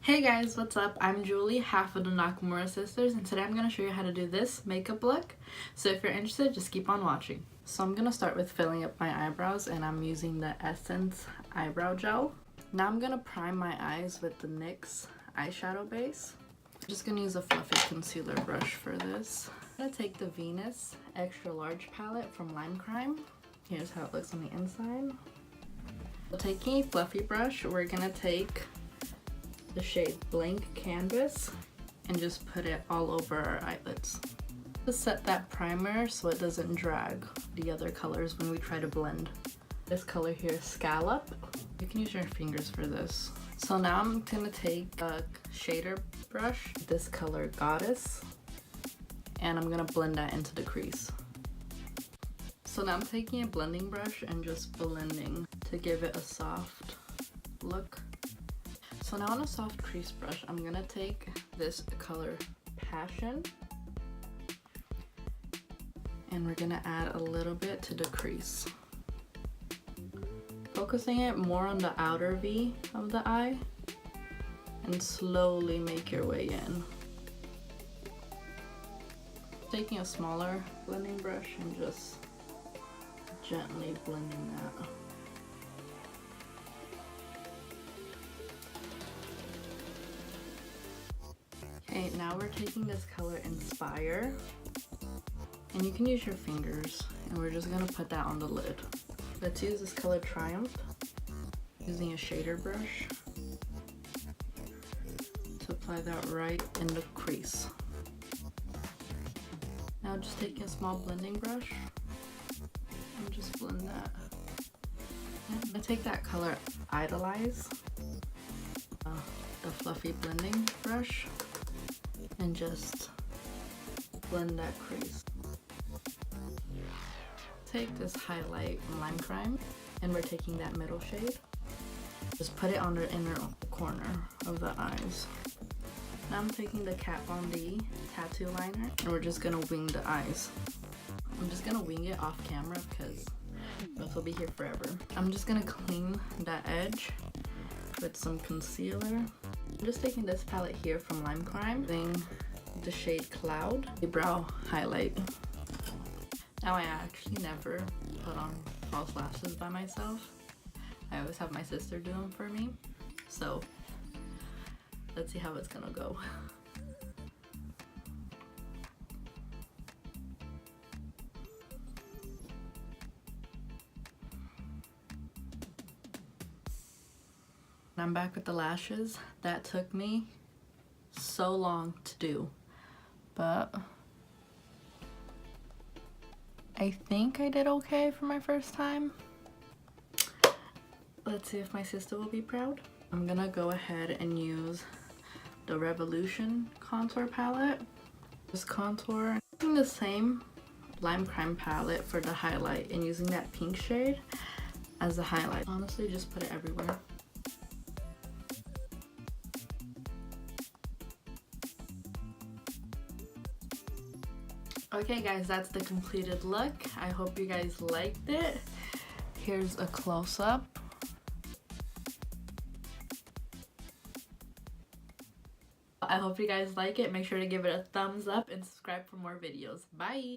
Hey guys, what's up? I'm Julie, half of the Nakamura sisters, and today I'm going to show you how to do this makeup look. So if you're interested, just keep on watching. So I'm going to start with filling up my eyebrows, and I'm using the Essence Eyebrow Gel. Now I'm going to prime my eyes with the NYX eyeshadow base. I'm just going to use a fluffy concealer brush for this. I'm going to take the Venus Extra Large palette from Lime Crime. Here's how it looks on the inside. So taking a fluffy brush, we're going to take the shade Blank Canvas and just put it all over our eyelids. Just set that primer so it doesn't drag the other colors when we try to blend. This color here is Scallop. You can use your fingers for this. So now I'm gonna take a shader brush, this color Goddess, and I'm gonna blend that into the crease. So now I'm taking a blending brush and just blending to give it a soft look. So now on a soft crease brush, I'm gonna take this color Passion and we're gonna add a little bit to the crease. Focusing it more on the outer V of the eye and slowly make your way in. Taking a smaller blending brush and just gently blending that. Okay, now we're taking this color Inspire, and you can use your fingers, and we're just gonna put that on the lid. Let's use this color Triumph, using a shader brush to apply that right in the crease. Now just taking a small blending brush and just blend that. I'm gonna take that color Idolize, the fluffy blending brush, and just blend that crease. Take this highlight from Lime Crime and we're taking that middle shade. Just put it on the inner corner of the eyes. Now I'm taking the Kat Von D tattoo liner and we're just gonna wing the eyes. I'm just gonna wing it off camera because this will be here forever. I'm just gonna clean that edge with some concealer. I'm just taking this palette here from Lime Crime, using the shade Cloud, a brow highlight. Now I actually never put on false lashes by myself. I always have my sister do them for me. So let's see how it's gonna go. I'm back with the lashes. That took me so long to do, but I think I did okay for my first time. Let's see if my sister will be proud. I'm gonna go ahead and use the Revolution contour palette. This contour, using the same Lime Crime palette for the highlight and using that pink shade as the highlight. Honestly, just put it everywhere. Okay guys, that's the completed look. I hope you guys liked it. Here's a close-up. I hope you guys like it. Make sure to give it a thumbs up and subscribe for more videos. Bye!